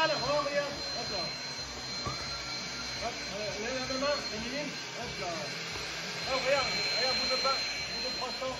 regarde, regarde, hop là. Hop, lève la main, élimine, hop là. Oh, regarde, bouge pas, bouge 300.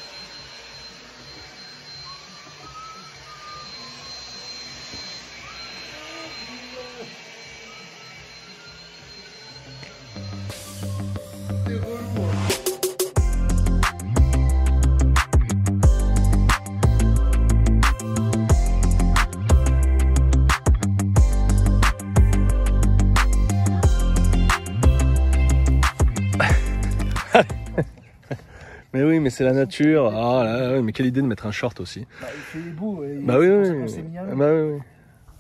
Mais oui, mais c'est la nature. Ah là, mais quelle idée de mettre un short aussi. Bah, il fait beau. Bah oui, oui. Bah oui, oui.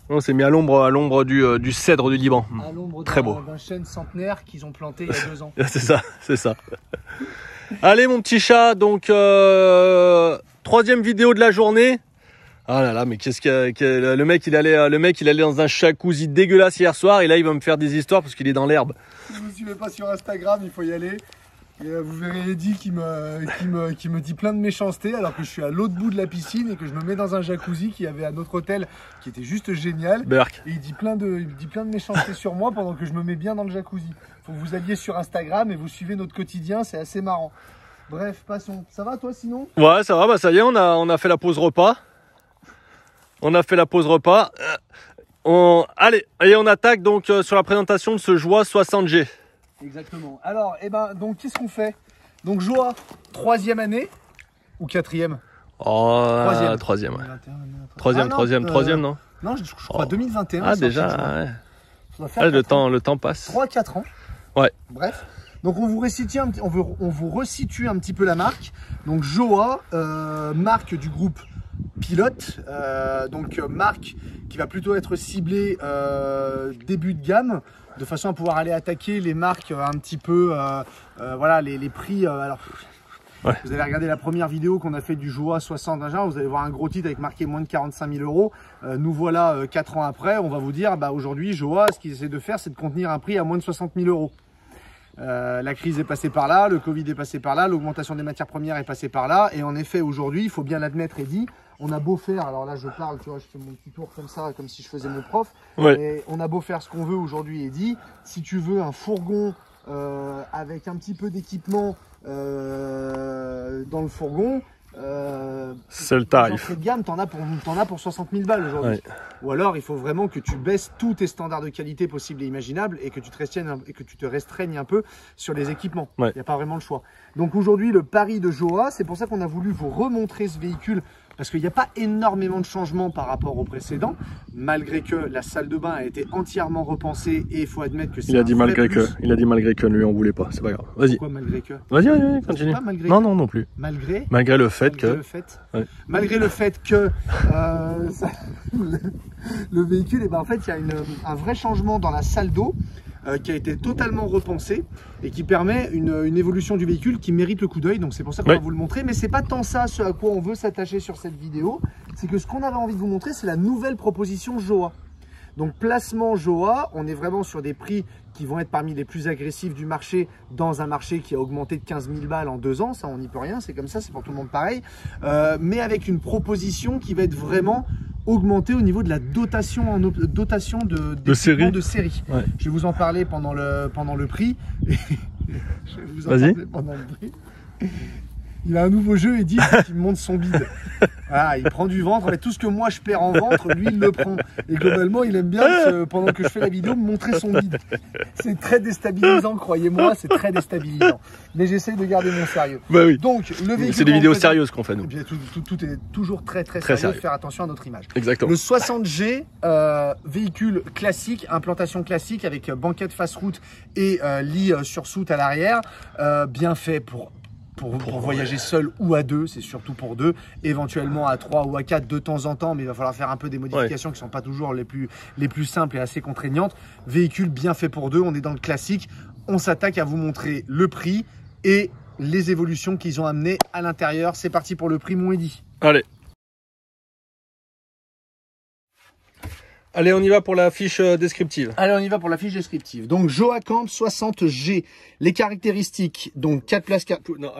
On s'est mis à l'ombre du cèdre du Liban. À l'ombre très beau. D'un chêne centenaire qu'ils ont planté il y a 2 ans. C'est ça, c'est ça. Allez mon petit chat, donc 3e vidéo de la journée. Ah là là, mais qu'est-ce que le mec il allait dans un jacuzzi dégueulasse hier soir et là il va me faire des histoires parce qu'il est dans l'herbe. Si vous ne me suivez pas sur Instagram, il faut y aller. Et vous verrez Eddy qui me dit plein de méchanceté alors que je suis à l'autre bout de la piscine et que je me mets dans un jacuzzi qui avait à notre hôtel qui était juste génial. Berk. Et il dit plein de méchanceté sur moi pendant que je me mets bien dans le jacuzzi. Faut que vous alliez sur Instagram et vous suivez notre quotidien, c'est assez marrant. Bref, passons. Ça va toi sinon? Ouais, ça va, bah ça y est, on a fait la pause repas. Allez, et on attaque donc sur la présentation de ce Joa 60G. Exactement. Alors, donc qu'est-ce qu'on fait? Donc Joa, 3e année ou 4e? Oh, 3e. 3e, non? Non, je crois 2021. Ah déjà, ouais. Le temps passe. 3-4 ans. Ouais. Bref. Donc on vous resitue un petit peu la marque. Donc Joa, marque du groupe Pilote, donc marque qui va plutôt être ciblée début de gamme, de façon à pouvoir aller attaquer les marques un petit peu, voilà, les prix. Alors, ouais. Vous avez regardé la première vidéo qu'on a fait du Joa 60 Engine, vous allez voir un gros titre avec marqué moins de 45 000 euros. Nous voilà 4 ans après, on va vous dire, bah, aujourd'hui Joa, ce qu'ils essaient de faire, c'est de contenir un prix à moins de 60 000 euros. La crise est passée par là, le Covid est passé par là, l'augmentation des matières premières est passée par là. Et en effet, aujourd'hui, il faut bien l'admettre, Eddy, on a beau faire, alors là je parle, tu vois, je fais mon petit tour comme ça, comme si je faisais mon prof. Ouais. Et on a beau faire ce qu'on veut aujourd'hui, Eddy, si tu veux un fourgon avec un petit peu d'équipement dans le fourgon, c'est le tarif. De gamme, t'en as pour 60 000 balles aujourd'hui. Ouais. Ou alors il faut vraiment que tu baisses tous tes standards de qualité possibles et imaginables et que tu te restreignes un peu sur les équipements. Il n'y a pas vraiment le choix. Donc aujourd'hui le pari de Joa, c'est pour ça qu'on a voulu vous remontrer ce véhicule. Parce qu'il n'y a pas énormément de changements par rapport au précédent, malgré que la salle de bain a été entièrement repensée et il faut admettre que c'est. Il a dit malgré que, lui on voulait pas, c'est pas grave. Vas-y. Pourquoi malgré que? Vas-y, continue. Non plus. Malgré le fait que. Malgré le fait que le véhicule, en fait, il y a un vrai changement dans la salle d'eau. Qui a été totalement repensé et qui permet une évolution du véhicule qui mérite le coup d'œil. Donc c'est pour ça qu'on va vous le montrer. Mais c'est pas tant ça ce à quoi on veut s'attacher sur cette vidéo. C'est que ce qu'on avait envie de vous montrer, c'est la nouvelle proposition Joa. Donc placement Joa, on est vraiment sur des prix qui vont être parmi les plus agressifs du marché dans un marché qui a augmenté de 15 000 balles en 2 ans. Ça, on n'y peut rien, c'est comme ça, c'est pour tout le monde pareil. Mais avec une proposition qui va être vraiment augmentée au niveau de la dotation de série. Ouais. Je vais vous en parler pendant le prix. Il a un nouveau jeu et dit qu'il monte son bide. Voilà, il prend du ventre. En fait, tout ce que moi je perds en ventre, lui il le prend. Et globalement, il aime bien pendant que je fais la vidéo me montrer son bide. C'est très déstabilisant, croyez-moi, c'est très déstabilisant. Mais j'essaie de garder mon sérieux. Bah oui. Donc le véhicule. C'est des vidéos sérieuses qu'on fait nous. Eh bien, tout est toujours très sérieux. Faire attention à notre image. Exactement. Le 60G, véhicule classique, implantation classique avec banquette face route et lit sur soute à l'arrière, bien fait pour voyager seul ou à deux, c'est surtout pour deux, éventuellement à 3 ou à 4 de temps en temps, mais il va falloir faire un peu des modifications qui ne sont pas toujours les plus simples et assez contraignantes. Véhicule bien fait pour deux, on est dans le classique, on s'attaque à vous montrer le prix et les évolutions qu'ils ont amenées à l'intérieur. C'est parti pour le prix, mon Eddy. Allez, on y va pour la fiche descriptive. Allez, on y va pour la fiche descriptive. Donc, Joa Camp 60G. Les caractéristiques, donc 4 places... Non,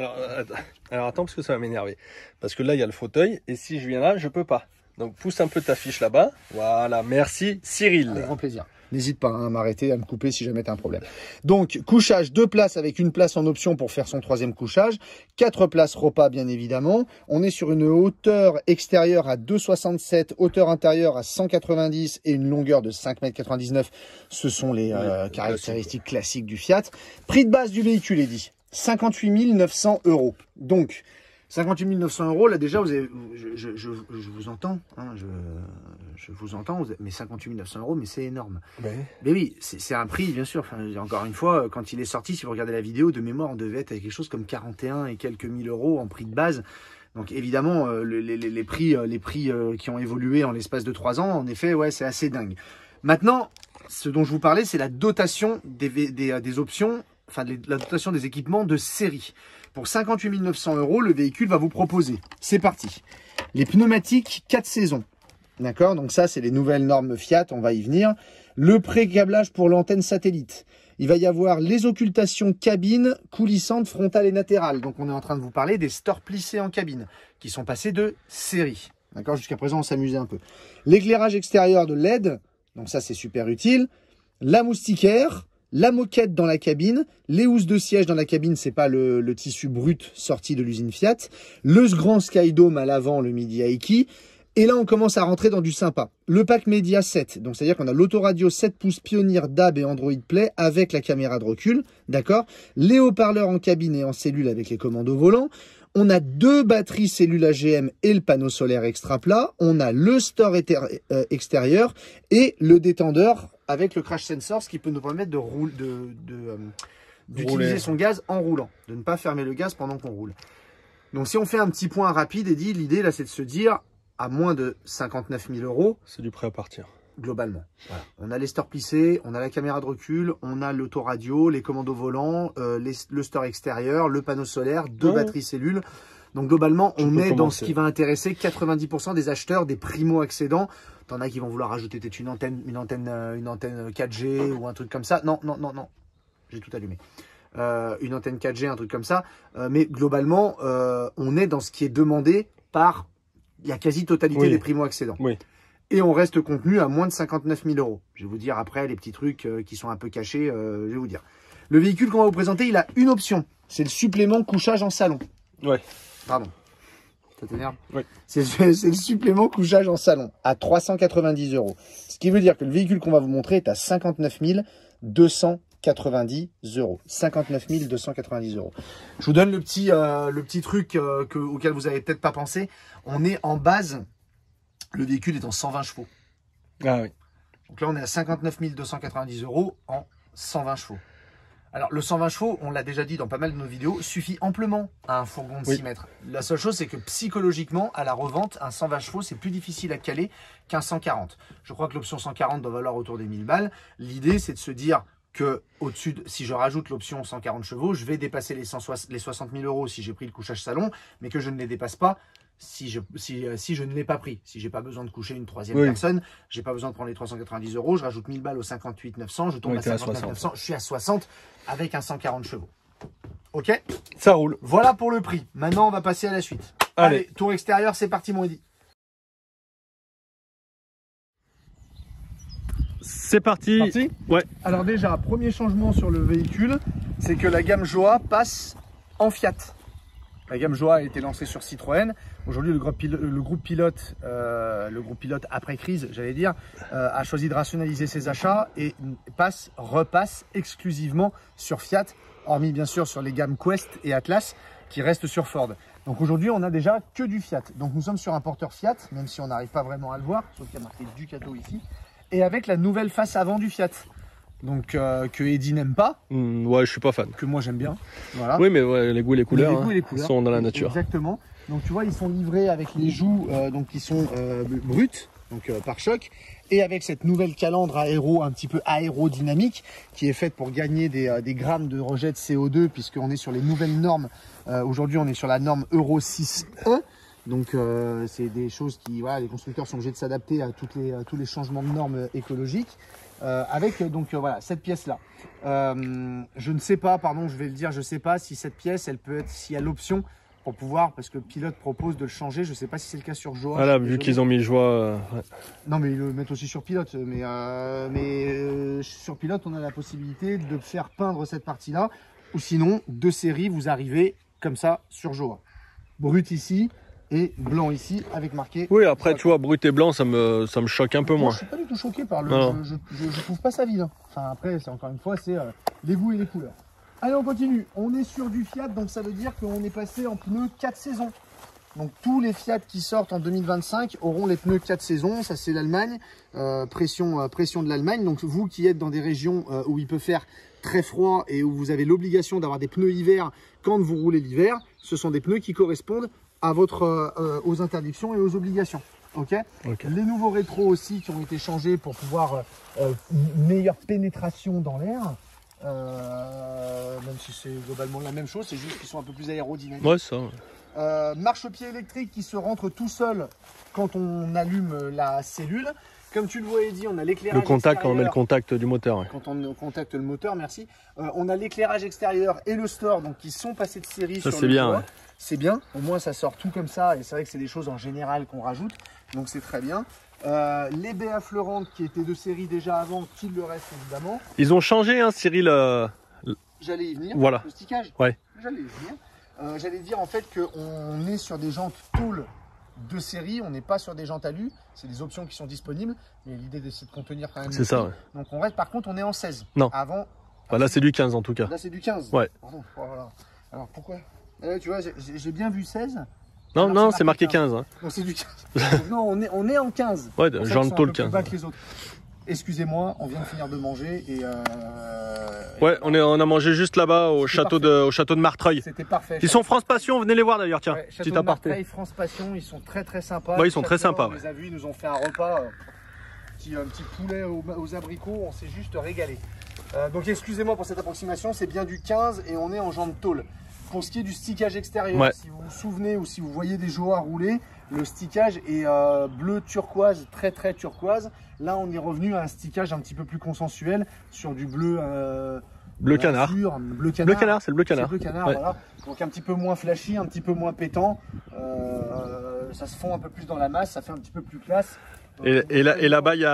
alors attends, parce que ça va m'énerver. Parce que là, il y a le fauteuil, et si je viens là, je peux pas. Donc pousse un peu ta fiche là-bas. Voilà, merci Cyril. Avec grand plaisir. N'hésite pas à m'arrêter, à me couper si jamais tu as un problème. Donc, couchage, 2 places avec une place en option pour faire son 3e couchage. 4 places repas, bien évidemment. On est sur une hauteur extérieure à 2,67, hauteur intérieure à 190 et une longueur de 5,99 m. Ce sont les caractéristiques classiques du Fiat. Prix de base du véhicule est dit 58 900 €. Donc, 58 900 €, là déjà, vous avez, je vous entends, hein, je vous entends, mais 58 900 €, mais c'est énorme. Ouais. Mais oui, c'est un prix, bien sûr. Enfin, encore une fois, quand il est sorti, si vous regardez la vidéo, de mémoire, on devait être à quelque chose comme 41 et quelques mille euros en prix de base. Donc évidemment, les prix qui ont évolué en l'espace de 3 ans, en effet, ouais, c'est assez dingue. Maintenant, ce dont je vous parlais, c'est la dotation des options, enfin la dotation des équipements de série. Pour 58 900 €, le véhicule va vous proposer, c'est parti, les pneumatiques 4 saisons. D'accord, donc ça, c'est les nouvelles normes Fiat, on va y venir. Le pré-câblage pour l'antenne satellite. Il va y avoir les occultations cabine, coulissantes, frontales et latérales. Donc, on est en train de vous parler des stores plissés en cabine, qui sont passés de série. D'accord, jusqu'à présent, on s'amusait un peu. L'éclairage extérieur de LED, donc ça, c'est super utile. La moustiquaire, la moquette dans la cabine, les housses de siège dans la cabine, c'est pas le tissu brut sorti de l'usine Fiat. Le grand Skydome à l'avant, le Midi Aiki. Et là, on commence à rentrer dans du sympa. Le pack média 7, donc c'est-à-dire qu'on a l'autoradio 7 pouces Pioneer DAB et Android Play avec la caméra de recul, d'accord. Les haut-parleurs en cabine et en cellule avec les commandes au volant. On a 2 batteries cellules AGM et le panneau solaire extra plat. On a le store extérieur et le détendeur avec le crash sensor, ce qui peut nous permettre d'utiliser son gaz en roulant, de ne pas fermer le gaz pendant qu'on roule. Donc si on fait un petit point rapide, et dit l'idée là, c'est de se dire, à moins de 59 000 €. C'est du prêt à partir. Globalement. Voilà. On a les stores plissés, on a la caméra de recul, on a l'autoradio, les commandes au volant, le store extérieur, le panneau solaire, 2 batteries cellules. Donc globalement, on est dans ce qui va intéresser 90% des acheteurs, des primo-accédants. T'en as qui vont vouloir rajouter peut-être une antenne 4G ou un truc comme ça. Non. J'ai tout allumé. Une antenne 4G, un truc comme ça. Mais globalement, on est dans ce qui est demandé par la quasi-totalité des primo-accédants. Oui. Et on reste contenu à moins de 59 000 €. Je vais vous dire après les petits trucs qui sont un peu cachés. Je vais vous dire. Le véhicule qu'on va vous présenter, il a une option. C'est le supplément couchage en salon. Ouais. Pardon. Ça t'énerve? Oui. C'est le supplément couchage en salon à 390 €. Ce qui veut dire que le véhicule qu'on va vous montrer est à 59 290 €. 59 290 €. Je vous donne le petit truc auquel vous n'avez peut-être pas pensé. On est en base, le véhicule est en 120 chevaux. Ah oui. Donc là, on est à 59 290 € en 120 chevaux. Alors, le 120 chevaux, on l'a déjà dit dans pas mal de nos vidéos, suffit amplement à un fourgon de 6 mètres. La seule chose, c'est que psychologiquement, à la revente, un 120 chevaux, c'est plus difficile à caler qu'un 140. Je crois que l'option 140 doit valoir autour des 1000 balles. L'idée, c'est de se dire que au-dessus, si je rajoute l'option 140 chevaux, je vais dépasser les 60 000 € si j'ai pris le couchage salon, mais que je ne les dépasse pas si je ne l'ai pas pris. Si j'ai pas besoin de coucher une troisième personne, j'ai pas besoin de prendre les 390 €, je rajoute 1000 balles au 58 900, je tombe à 59 900, je suis à 60 avec un 140 chevaux. Ok? Ça roule. Voilà pour le prix. Maintenant, on va passer à la suite. Allez tour extérieur, c'est parti mon Eddy. C'est parti. Ouais. Alors déjà, premier changement sur le véhicule, c'est que la gamme Joa passe en Fiat. La gamme Joa a été lancée sur Citroën. Aujourd'hui, le groupe pilote après crise, j'allais dire, a choisi de rationaliser ses achats et repasse exclusivement sur Fiat, hormis bien sûr sur les gammes Quest et Atlas qui restent sur Ford. Donc aujourd'hui, on a déjà que du Fiat. Donc nous sommes sur un porteur Fiat, même si on n'arrive pas vraiment à le voir, sauf qu'il y a marqué Ducato ici, et avec la nouvelle face avant du Fiat. Donc que Eddy n'aime pas. Ouais, je suis pas fan. Que moi j'aime bien. Voilà. Oui, mais ouais, les goûts et les couleurs, les couleurs sont dans la nature. Exactement. Donc tu vois, ils sont livrés avec les joues donc qui sont brutes, donc par choc, et avec cette nouvelle calandre aéro un petit peu aérodynamique qui est faite pour gagner des grammes de rejet de CO2 puisqu'on est sur les nouvelles normes. Aujourd'hui, on est sur la norme Euro 6.1. Donc c'est des choses qui, voilà, les constructeurs sont obligés de s'adapter à tous les changements de normes écologiques. Avec donc voilà cette pièce là. Je ne sais pas, pardon, je vais le dire, je sais pas si cette pièce, elle peut être, s'il y a l'option pour pouvoir, parce que Pilote propose de le changer. Je sais pas si c'est le cas sur Joa. Voilà, vu qu'ils ont mis Joa. Ouais. Non, mais ils le mettent aussi sur Pilote. Mais sur Pilote, on a la possibilité de faire peindre cette partie-là. Ou sinon, de série, vous arrivez comme ça sur Joa. Brut ici et blanc ici avec marqué. Oui, après, tu vois, brut et blanc, ça me choque un peu moins. Je suis pas du tout choqué par le. Non. Je trouve pas ça vilain. Enfin, après, c'est encore une fois, c'est les goûts et les couleurs. Allez, on continue. On est sur du Fiat, donc ça veut dire qu'on est passé en pneus 4 saisons. Donc tous les Fiat qui sortent en 2025 auront les pneus 4 saisons. Ça, c'est l'Allemagne, pression de l'Allemagne. Donc vous qui êtes dans des régions où il peut faire très froid et où vous avez l'obligation d'avoir des pneus hiver quand vous roulez l'hiver, ce sont des pneus qui correspondent à aux interdictions et aux obligations. Okay. Les nouveaux rétros aussi qui ont été changés pour pouvoir une meilleure pénétration dans l'air. Même si c'est globalement la même chose, c'est juste qu'ils sont un peu plus aérodynamiques. Ouais, ça. Marchepied électrique qui se rentre tout seul quand on allume la cellule. Comme tu le voyais dit, on a l'éclairage Le contact, extérieur. quand on met le contact du moteur. Ouais. Quand on contacte le moteur, merci. On a l'éclairage extérieur et le store, donc qui sont passés de série ça, sur c'est le bien. toit. Ouais. C'est bien, au moins ça sort tout comme ça, et c'est vrai que c'est des choses en général qu'on rajoute, donc c'est très bien. Les baies affleurantes qui étaient de série déjà avant, qu'il le reste évidemment. Ils ont changé, hein, Cyril. J'allais y venir, voilà. Le stickage. Ouais. J'allais y venir. J'allais dire en fait qu'on est sur des jantes tôle de série, on n'est pas sur des jantes alu, c'est des options qui sont disponibles, mais l'idée c'est de contenir quand même. C'est ça, ouais. Donc on reste, par contre on est en 16. Non. Avant. Bah, là c'est du 15 en tout cas. Là c'est du 15. Ouais. Pardon. Voilà. Alors pourquoi tu vois, j'ai bien vu 16. Non, non, c'est marqué 15. Hein. Donc c'est du 15. Donc, non, on est en 15. Ouais, jantes tôle 15. Bas que les autres. Excusez-moi, on vient de finir de manger et. Ouais, on a mangé juste là-bas au château de Martreuil. C'était parfait. Ils sont France Passion, venez les voir d'ailleurs, tiens. Ouais, petit aparté. Martreuil, France Passion, ils sont très très sympas. Ouais, ils sont très sympas. On les a vus, ils nous ont fait un repas, un petit poulet aux abricots, on s'est juste régalé. Donc excusez-moi pour cette approximation, c'est bien du 15 et on est en jante tôle. Pour ce qui est du stickage extérieur, ouais. Si vous vous souvenez ou si vous voyez des Joa rouler, le stickage est bleu turquoise, très très turquoise. Là, on est revenu à un stickage un petit peu plus consensuel sur du bleu. Bleu canard. Bleu canard. Bleu canard, c'est le bleu canard. Bleu canard, ouais. Voilà. Donc un petit peu moins flashy, un petit peu moins pétant. Ça se fond un peu plus dans la masse, ça fait un petit peu plus classe. Et là-bas, il y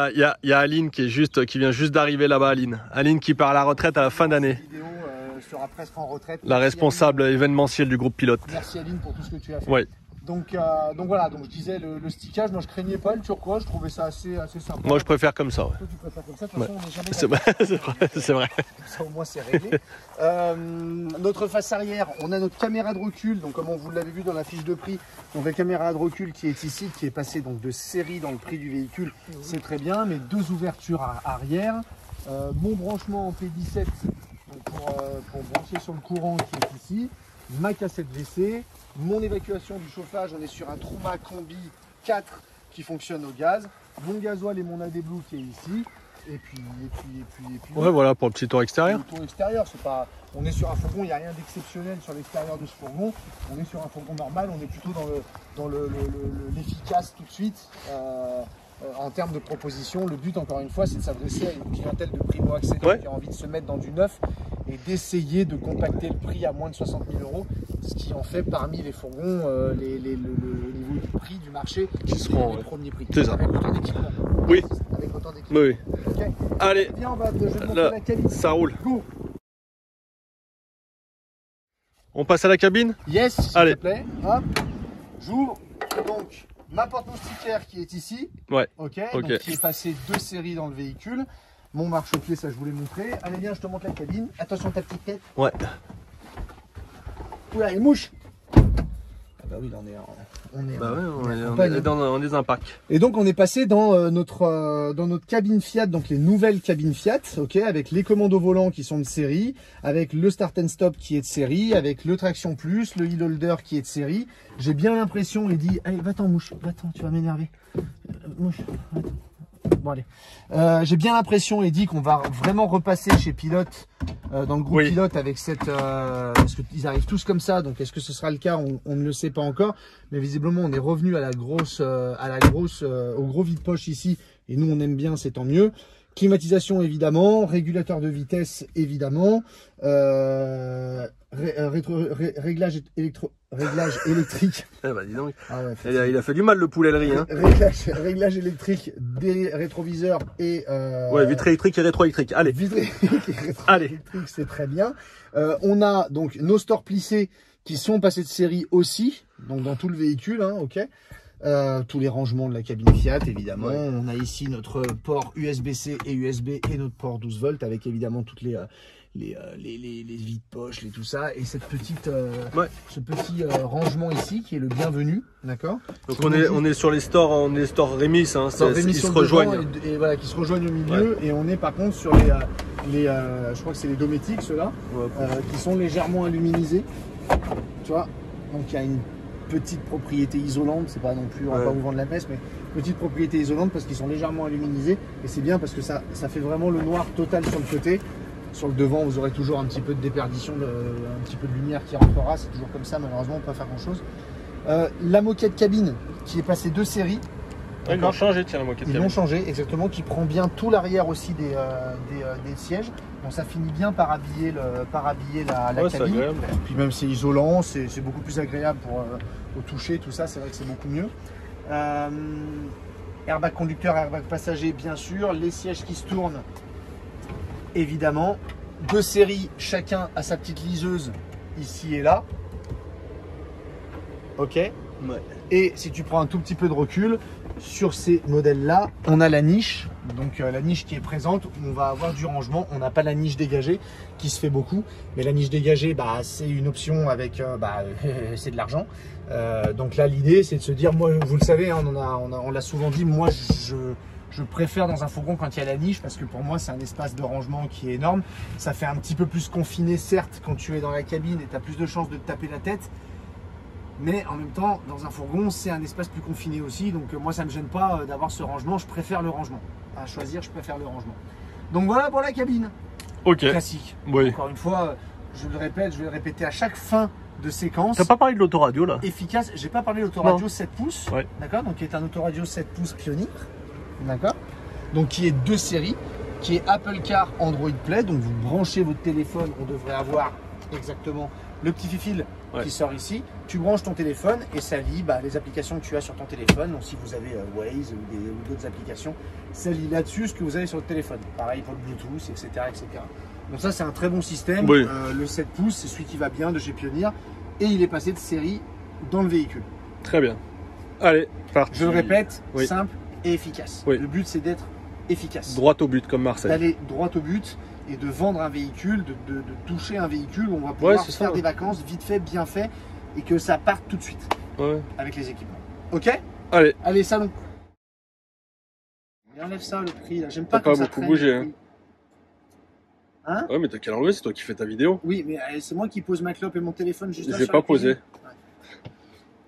a Aline qui vient juste d'arriver là-bas, Aline. Aline qui part à la retraite à la fin d'année. Sera presque en retraite. La responsable événementielle du groupe Pilote. Merci Aline pour tout ce que tu as fait. Ouais. Donc voilà, donc je disais le stickage, moi je craignais pas le turquoise, je trouvais ça assez sympa. Moi je préfère comme ça. Ouais. Toi tu préfères comme ça, de toute façon on n'est jamais. C'est vrai. Ça au moins c'est réglé. Notre face arrière, on a notre caméra de recul, donc comme on vous l'avait vu dans la fiche de prix, donc la caméra de recul qui est ici, qui est passée donc de série dans le prix du véhicule, c'est très bien, mais 2 ouvertures arrière, mon branchement en P17 donc pour brancher sur le courant qui est ici, ma cassette WC, mon évacuation du chauffage, on est sur un Truma Combi 4 qui fonctionne au gaz, mon gasoil et mon AD Blue qui est ici, et puis ouais, voilà pour le petit tour extérieur. Le tour extérieur, c'est pas, on est sur un fourgon, il n'y a rien d'exceptionnel sur l'extérieur de ce fourgon, on est sur un fourgon normal, on est plutôt dans l'efficace tout de suite. En termes de proposition, le but encore une fois c'est de s'adresser à une clientèle de primo-accédants qui a envie de se mettre dans du neuf et d'essayer de compacter le prix à moins de 60 000 €, ce qui en fait parmi les fourgons le niveau du prix du marché qui seront les premiers prix. C'est ça. Avec autant d'équipement. Oui. Avec autant d'équipement. Oui. Okay. Allez, bien, je vais monter la cabine. Ça roule. Go. On passe à la cabine? Yes, s'il Allez. te plaît. Hop. J'ouvre. Donc ma porte-moustiquaire qui est ici. Ouais. Ok. Donc, qui est passé 2 séries dans le véhicule. Mon marchepied, ça je vous l'ai montré. Allez, viens, je te montre la cabine. Attention ta petite tête. Ouais. Oula, les mouches. Ah bah oui, on est dans un pack. Et donc on est passé dans notre cabine Fiat, donc les nouvelles cabines Fiat, ok, avec les commandes au volant qui sont de série, avec le start and stop qui est de série, avec le traction plus, le hill holder qui est de série. J'ai bien l'impression, il dit, allez, va-t'en mouche, va-t'en, tu vas m'énerver. Mouche, va-t'en. Bon allez, j'ai bien l'impression, Eddy, qu'on va vraiment repasser chez Pilote, dans le groupe Pilote avec cette, parce qu'ils arrivent tous comme ça, donc est-ce que ce sera le cas, on ne le sait pas encore, mais visiblement on est revenu au gros vide-poche ici, et nous on aime bien, c'est tant mieux. Climatisation évidemment, régulateur de vitesse évidemment, réglage électrique. Eh ben, dis donc. Ah ouais, Il a fait du mal le poulet hein. Réglage électrique des rétroviseurs et ouais, vitre électrique et rétroélectrique. Allez. Vitre électrique et Allez. rétroélectrique, c'est très bien. On a donc nos stores plissés qui sont passés de série aussi, donc dans tout le véhicule, hein, ok. Tous les rangements de la cabine Fiat évidemment. Ouais. On a ici notre port USB-C et USB et notre port 12 volts avec évidemment toutes les vides poches, tout ça, et cette petite ce petit rangement ici qui est le bienvenu, d'accord. Donc on est sur les stores, Rémis, hein, ils se rejoignent et voilà, qui se rejoignent au milieu, et on est par contre sur je crois que c'est les Dometic ceux-là, qui sont légèrement aluminisés, tu vois. Donc il y a une petite propriété isolante, c'est pas non plus, on va pas vous vendre la messe, mais petite propriété isolante parce qu'ils sont légèrement aluminisés, et c'est bien parce que ça fait vraiment le noir total sur le côté. Sur le devant, vous aurez toujours un petit peu de déperdition, un petit peu de lumière qui rentrera, c'est toujours comme ça, malheureusement on peut pas faire grand chose. La moquette cabine qui est passée de série. Ils l'ont changé, tiens, la moquette cabine. Ils l'ont changé, exactement, qui prend bien tout l'arrière aussi des sièges. Donc ça finit bien par habiller la cabine. Puis même c'est isolant, c'est beaucoup plus agréable au toucher, tout ça, c'est vrai que c'est beaucoup mieux. Airbag conducteur, airbag passager, bien sûr. Les sièges qui se tournent, évidemment. De série, chacun a sa petite liseuse ici et là. Ok. Ouais. Et si tu prends un tout petit peu de recul, sur ces modèles-là, on a la niche. Donc la niche qui est présente, on va avoir du rangement. On n'a pas la niche dégagée qui se fait beaucoup, mais la niche dégagée, c'est une option avec, c'est de l'argent. Donc là, l'idée, c'est de se dire, moi, vous le savez, hein, on l'a souvent dit, moi, je préfère dans un fourgon quand il y a la niche, parce que pour moi, c'est un espace de rangement qui est énorme. Ça fait un petit peu plus confiné, certes, quand tu es dans la cabine et tu as plus de chances de te taper la tête. Mais en même temps, dans un fourgon, c'est un espace plus confiné aussi. Donc moi, ça ne me gêne pas d'avoir ce rangement. Je préfère le rangement. À choisir, je préfère le rangement. Donc voilà pour la cabine. Ok. Classique. Oui. Encore une fois, je le répète, je vais le répéter à chaque fin de séquence. T'as pas parlé de l'autoradio là? Efficace. J'ai pas parlé de l'autoradio 7 pouces. Ouais. D'accord. Donc qui est un autoradio 7 pouces Pioneer. D'accord. Donc qui est de série, qui est Apple Car Android Play. Donc vous branchez votre téléphone, on devrait avoir exactement le petit fil qui sort ici. Tu branches ton téléphone et ça lit les applications que tu as sur ton téléphone. Donc si vous avez Waze ou d'autres applications, ça lit là-dessus ce que vous avez sur le téléphone. Pareil pour le Bluetooth, etc. etc. Donc ça, c'est un très bon système. Oui. Le 7 pouces, c'est celui qui va bien de chez Pioneer. Et il est passé de série dans le véhicule. Très bien. Allez, parti. Je le répète, simple et efficace. Oui. Le but, c'est d'être efficace. Droit au but comme Marseille. D'aller droit au but et de vendre un véhicule, de toucher un véhicule où on va pouvoir faire des vacances vite fait, bien fait, et que ça parte tout de suite avec les équipements. Ok? Allez, salon. Et enlève ça, le prix là. J'aime pas quand quand ça ça beaucoup traîne, bougé. Hein? Ouais, mais t'as qu'à l'enlever, c'est toi qui fais ta vidéo. Oui, mais c'est moi qui pose ma clope et mon téléphone juste là. J'ai pas posé. Ouais.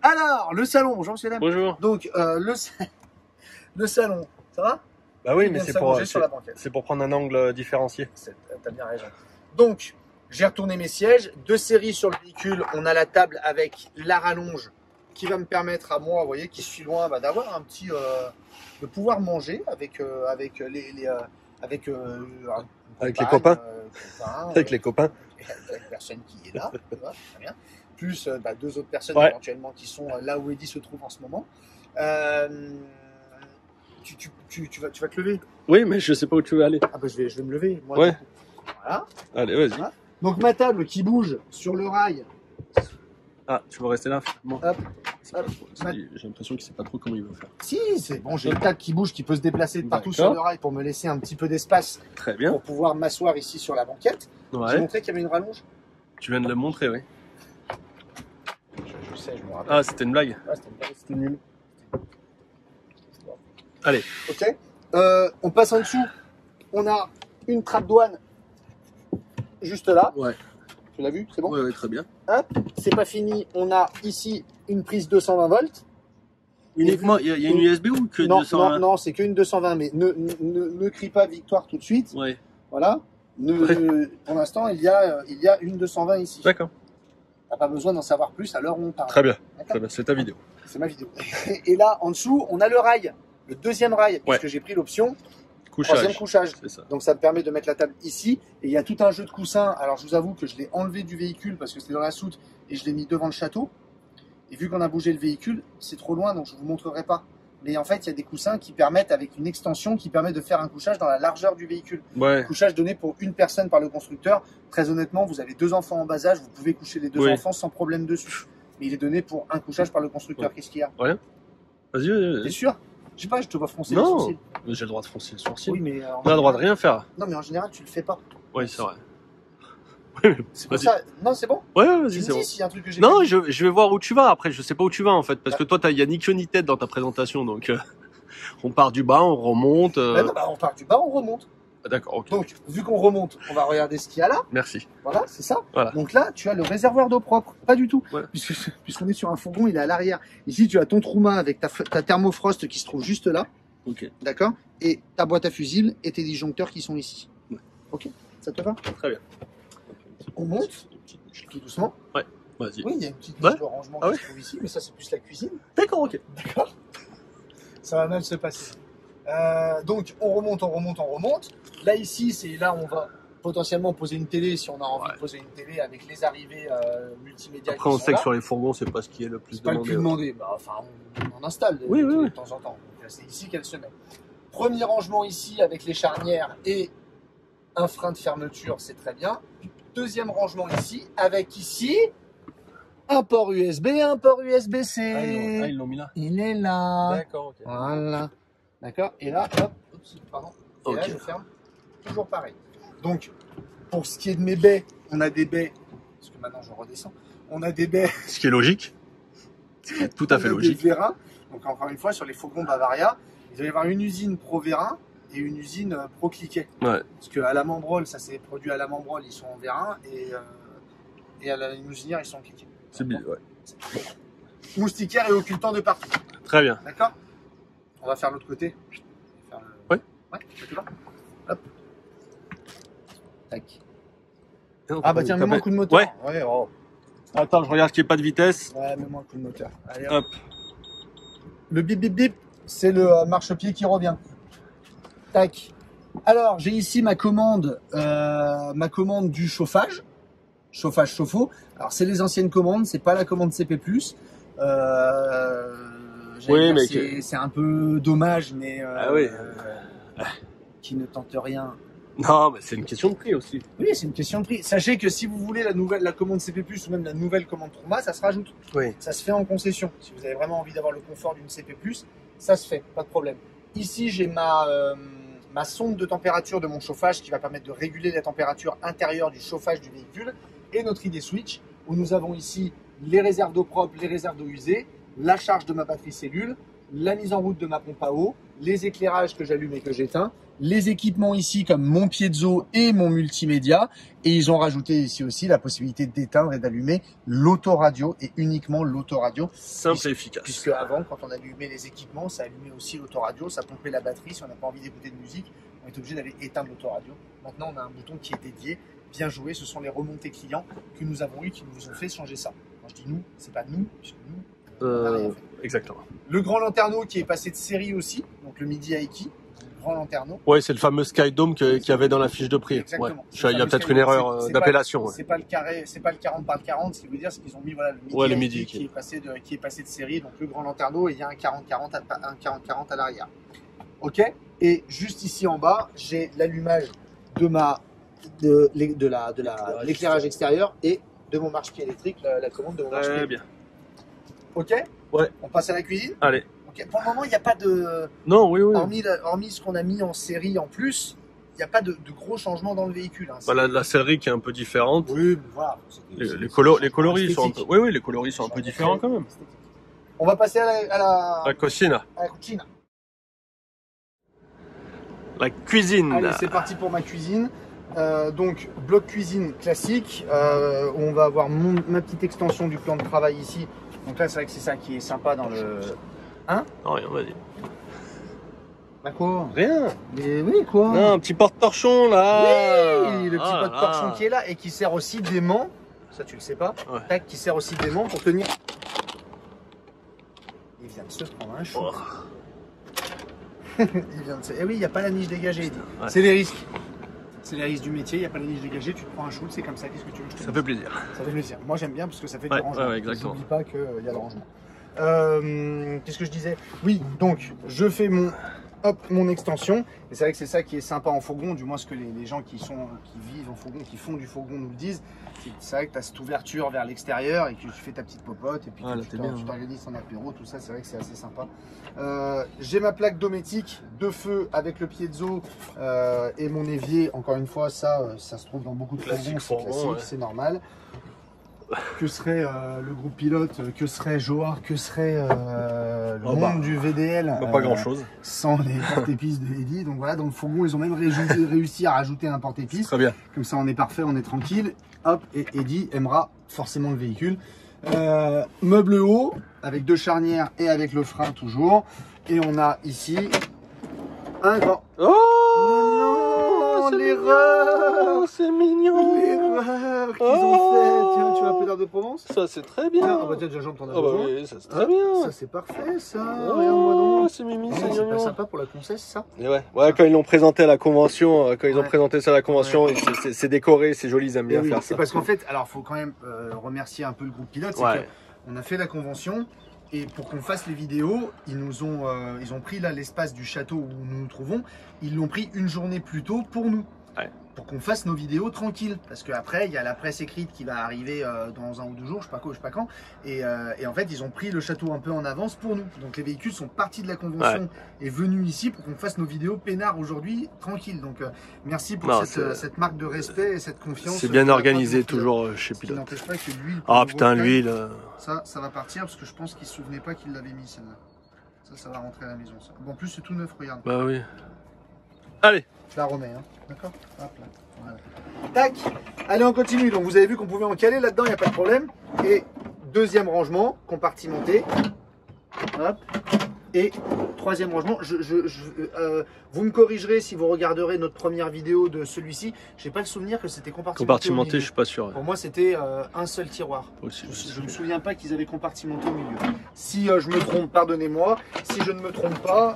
Alors, le salon, bonjour monsieur dame. Bonjour. Donc, le salon, ça va? Bah oui, mais c'est pour prendre un angle différencié. T'as bien raison. Donc, j'ai retourné mes sièges. De série sur le véhicule, on a la table avec la rallonge qui va me permettre à moi, vous voyez, qui suis loin, d'avoir un petit... de pouvoir manger avec les copains. Avec les copains. Avec personne qui est là, très bien. Plus deux autres personnes éventuellement qui sont là où Eddy se trouve en ce moment. Tu vas te lever? Oui, mais je sais pas où tu veux aller. Ah je vais me lever. Moi, ouais. Voilà. Allez, vas-y. Voilà. Donc ma table qui bouge sur le rail. Ah, tu veux rester là? Bon. Hop. J'ai l'impression qu'il sait pas trop comment il veut faire. Si, c'est bon. J'ai une table qui bouge, qui peut se déplacer de partout sur le rail pour me laisser un petit peu d'espace. Très bien. Pour pouvoir m'asseoir ici sur la banquette. Ouais. J'ai montré qu'il y avait une rallonge. Tu viens de le montrer, oui. Je sais, je me rappelle. Ah, c'était une blague. Ouais, c'était nul. Allez. Ok. On passe en dessous. On a une trappe douane juste là. Ouais. Tu l'as vu? C'est bon? Ouais, très bien. Hop. C'est pas fini. On a ici une prise 220 volts. Uniquement, il y a une USB ou que 220? Non, c'est qu'une 220. Mais ne crie pas victoire tout de suite. Ouais. Voilà. Pour l'instant, il y a une 220 ici. D'accord. T'as pas besoin d'en savoir plus à l'heure où on parle. Très bien. Très bien. C'est ta vidéo. C'est ma vidéo. Et là, en dessous, on a le rail. Le deuxième rail, puisque j'ai pris l'option troisième couchage. C'est ça. Donc ça me permet de mettre la table ici. Et il y a tout un jeu de coussins. Alors je vous avoue que je l'ai enlevé du véhicule parce que c'était dans la soute et je l'ai mis devant le château. Et vu qu'on a bougé le véhicule, c'est trop loin, donc je ne vous montrerai pas. Mais en fait, il y a des coussins qui permettent, avec une extension, qui permet de faire un couchage dans la largeur du véhicule. Ouais. Couchage donné pour une personne par le constructeur. Très honnêtement, vous avez 2 enfants en bas âge, vous pouvez coucher les 2 enfants sans problème dessus. Mais il est donné pour un couchage par le constructeur. Ouais. Qu'est-ce qu'il y a? Rien. Vas-y, T'es vas-y. sûr? Je sais pas, je te vois froncer les Non, sourcils. mais j'ai le droit de froncer le sourcil. Oui, mais On a le droit de rien faire. Non, mais en général, tu le fais pas. Oui, c'est vrai. C'est pour Vas-y. ça. Non, c'est bon. Ouais, Tu vas-y, me c'est bon. dis s'il y a un truc que j'ai Non, pas dit. je vais voir où tu vas. Après, je sais pas où tu vas en fait, parce que toi, il y a ni queue ni tête dans ta présentation, donc on part du bas, on remonte. Bah non, bah, on part du bas, on remonte. D'accord, ok. Donc, vu qu'on remonte, on va regarder ce qu'il y a là. Merci. Voilà, c'est ça. Voilà. Donc là, tu as le réservoir d'eau propre. Pas du tout. Ouais. Puisqu'on est sur un fourgon, il est à l'arrière. Ici, tu as ton Trouma avec ta thermofrost qui se trouve juste là. Ok. D'accord. Et ta boîte à fusibles et tes disjoncteurs qui sont ici. Ouais. Ok. Ça te va? Très bien. On monte tout doucement. Vas-y. Oui, il y a une petite Ouais. liste de rangement Ah qui se trouve ici, mais ça, c'est plus la cuisine. D'accord, ok. D'accord. Ça va mal se passer. Donc, on remonte. Là, ici, c'est là où on va potentiellement poser une télé si on a envie de poser une télé avec les arrivées multimédia. Après, on sait que sur les fourgons, c'est pas ce qui est le plus c'est pas le demandé. plus demandé. Bah, enfin, on installe Oui, oui, de oui. temps en temps. Donc, c'est ici qu'elle se met. Premier rangement ici avec les charnières et un frein de fermeture, c'est très bien. Deuxième rangement ici avec ici un port USB, un port USB-C. Ah, ils l'ont mis là. Il est là. D'accord, ok. Voilà. D'accord. Et là, hop, oups, pardon. Et là, Ok. je ferme. Toujours pareil. Donc, pour ce qui est de mes baies, on a des baies. Parce que maintenant, je redescends. On a des baies. Ce qui est logique. Ce qui est tout à fait on a logique. Des vérins. Donc, encore une fois, sur les fourgons Bavaria, il va y avoir une usine pro vérin et une usine pro cliquet. Ouais. Parce qu'à la Membrol, ça c'est produit à la Membrol, ils sont en vérin. Et à la limousinière, ils sont en cliquet. C'est bien, ouais. Moustiquaire et occultant de partout. Très bien. D'accord. On va faire l'autre côté. Faire le- Ouais. Ouais, ça te va. Hop. Tac. Ah bah tiens, mets-moi un coup de moteur. Ouais. Ouais, oh. Attends, je regarde qu'il n'y ait pas de vitesse. Ouais, mets-moi un coup de moteur. Allez, hop. Hop. Le bip bip bip, c'est le marchepied qui revient. Tac. Alors, j'ai ici ma commande du chauffage. Chauffage chauffe-eau. Alors, c'est les anciennes commandes, c'est pas la commande CP+. Oui, mais c'est un peu dommage, mais Ah oui. qui ne tente rien. Non, mais c'est une question de prix aussi. Oui, c'est une question de prix. Sachez que si vous voulez la commande CP+, ou même la nouvelle commande Trouma, ça se rajoute. Oui. Ça se fait en concession. Si vous avez vraiment envie d'avoir le confort d'une CP+, ça se fait, pas de problème. Ici, j'ai ma sonde de température de mon chauffage qui va permettre de réguler la température intérieure du chauffage du véhicule et notre ID switch où nous avons ici les réserves d'eau propre, les réserves d'eau usée, la charge de ma batterie cellule, la mise en route de ma pompe à eau, les éclairages que j'allume et que j'éteins, les équipements ici comme mon piezo et mon multimédia, et ils ont rajouté ici aussi la possibilité d'éteindre et d'allumer l'autoradio et uniquement l'autoradio. Simple et efficace. Puisque avant, quand on allumait les équipements, ça allumait aussi l'autoradio, ça pompait la batterie. Si on n'a pas envie d'écouter de musique, on est obligé d'aller éteindre l'autoradio. Maintenant, on a un bouton qui est dédié. Bien joué, ce sont les remontées clients que nous avons eu qui nous ont fait changer ça. Quand je dis nous, c'est pas nous, puisque nous, on n'a rien fait. Exactement. Le grand lanterneau qui est passé de série aussi, donc le Midi Aiki, le grand lanterneau. Ouais, c'est le fameux Skydome qu'il y avait dans la fiche de prix. Exactement. Ouais. Il y a peut-être une erreur d'appellation. Ouais. C'est pas le carré, c'est pas le 40 par 40. Ce qui veut dire, c'est qu'ils ont mis voilà le Midi, Ouais, le Aiki Midi, qui est passé de série, donc le grand lanterneau et il y a un 40-40 à l'arrière. Ok. Et juste ici en bas, j'ai l'allumage de l'éclairage extérieur et de mon marche-pied électrique, la commande de mon marche-pied. Très bien. Ok. Ouais. On passe à la cuisine. Allez. Ok. Pour le moment, il n'y a pas de Non, oui, oui. hormis ce qu'on a mis en série en plus, il n'y a pas de gros changements dans le véhicule. Hein. Voilà, la sellerie qui est un peu différente. Oui, mais voilà. Les coloris sont un peu. Oui, oui, les coloris sont un peu différents quand même. On va passer à La cuisine. la cuisine. La cuisine. Allez, c'est parti pour ma cuisine. Donc, bloc cuisine classique, où on va avoir ma petite extension du plan de travail ici. Donc là, c'est vrai que c'est ça qui est sympa dans le... Hein? Non, rien, vas-y. Bah quoi? Rien. Mais oui, quoi? Non, un petit porte-torchon là. Oui, le petit Ah, porte-torchon là. qui est là et qui sert aussi d'aimant. Ça, tu le sais pas. Ouais. Tac, qui sert aussi d'aimant pour tenir. Il vient de se prendre un chou. Oh. Il vient de... Et oui, il n'y a pas la niche dégagée. Ouais. C'est les risques. C'est les risques du métier, il n'y a pas la niche dégagée, tu te prends un shoot, c'est comme ça, qu'est-ce que tu veux que je te Ça dise? fait plaisir. Ça fait plaisir. Moi j'aime bien parce que ça fait Ouais, du rangement. ouais, exactement. N'oublie pas qu'il y a le rangement. Qu'est-ce que je disais? Oui, donc je fais mon extension. Et c'est vrai que c'est ça qui est sympa en fourgon, du moins ce que les gens qui vivent en fourgon, qui font du fourgon nous le disent. C'est vrai que tu as cette ouverture vers l'extérieur et que tu fais ta petite popote et puis Ah, là, tu bien, t'organises ton apéro, tout ça, c'est vrai que c'est assez sympa. J'ai ma plaque dométique de feu avec le piezo et mon évier. Encore une fois, ça se trouve dans beaucoup de fourgons, c'est classique, ouais. c'est normal. Que serait le groupe pilote, que serait Joar, que serait le monde du VDL Pas grand chose. sans les porte-épices de Eddy. Donc voilà, dans le fourgon, ils ont même réussi à rajouter un porte-épices. Très bien. Comme ça, on est parfait, on est tranquille. Hop, et Eddy aimera forcément le véhicule. Meuble haut, avec 2 charnières et avec le frein toujours. Et on a ici un grand... Oh, non, l'erreur! C'est mignon. L'erreur qu'ils ont fait. Tiens, tu veux un peu d'air de Provence? Ça c'est très bien. Tiens, on va dire déjà, t'en as Ah bah besoin. oui, ça c'est très bien. Ça c'est parfait, ça. Regarde-moi Oh, donc. c'est mimi, C'est c'est pas mignon. sympa pour la princesse, ça? Et ouais, quand ils l'ont présenté à la convention, quand ils ont Ouais. présenté ça à la convention, c'est décoré, c'est joli, ils aiment bien Et oui, faire c'est ça. parce qu'en fait, alors faut quand même remercier un peu le groupe pilote. C'est Ouais. qu'on a fait la convention et pour qu'on fasse les vidéos, ils ont pris là l'espace du château où nous nous trouvons. Ils l'ont pris une journée plus tôt pour nous. Ouais. Pour qu'on fasse nos vidéos tranquilles. Parce qu'après, il y a la presse écrite qui va arriver dans 1 ou 2 jours, je sais pas quand. Et en fait, ils ont pris le château un peu en avance pour nous. Donc les véhicules sont partis de la convention et venus ici pour qu'on fasse nos vidéos peinards aujourd'hui, tranquilles. Donc merci pour cette marque de respect et cette confiance. C'est bien organisé toujours chez Ce qui Pilote. n'empêche pas que l'huile... Ah putain, l'huile. Ça va partir parce que je pense qu'il ne se souvenait pas qu'il l'avait mis celle-là. Ça va rentrer à la maison. Ça. Bon, en plus, c'est tout neuf, regarde. Bah oui. Allez. Je la remets, hein. D'accord. Hop là. Voilà. Tac. Allez, on continue. Donc, vous avez vu qu'on pouvait en caler là-dedans, il n'y a pas de problème. Et deuxième rangement, compartimenté. Hop. Et troisième rangement. Vous me corrigerez si vous regarderez notre première vidéo de celui-ci. Je n'ai pas le souvenir que c'était compartimenté. Compartimenté, je suis pas sûr. Pour moi, c'était un seul tiroir. Aussi, Je ne me souviens pas qu'ils avaient compartimenté au milieu. Si je me trompe, pardonnez-moi. Si je ne me trompe pas,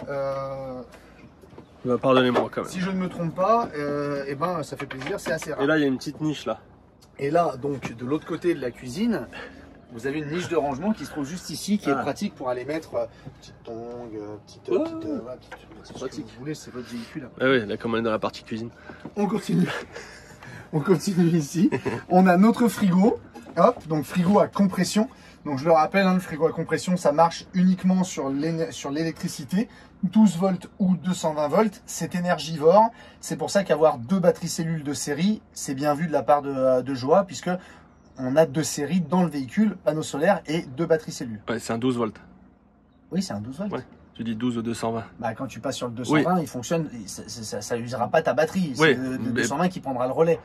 Bah, pardonnez-moi quand même. si je ne me trompe pas, eh ben, ça fait plaisir, c'est assez rare. Et là, il y a une petite niche là. Et là, donc, de l'autre côté de la cuisine, vous avez une niche de rangement qui se trouve juste ici, qui est pratique pour aller mettre petite tongue, petite pratique. Vous voulez, c'est votre véhicule. Ah oui, là, comme on est dans la partie cuisine. On continue. On continue ici. On a notre frigo. Hop, donc frigo à compression. Donc je le rappelle, hein, le frigo à compression, ça marche uniquement sur l'électricité, 12 volts ou 220 volts. C'est énergivore. C'est pour ça qu'avoir 2 batteries cellules de série, c'est bien vu de la part de Joa, puisque on a 2 séries dans le véhicule, panneaux solaires et 2 batteries cellules. Ouais, c'est un 12 volts. Oui, c'est un 12 volts. Ouais. Tu dis 12 ou 220. Bah, quand tu passes sur le 220, il fonctionne, ça n'usera pas ta batterie. C'est le 220 qui prendra le relais.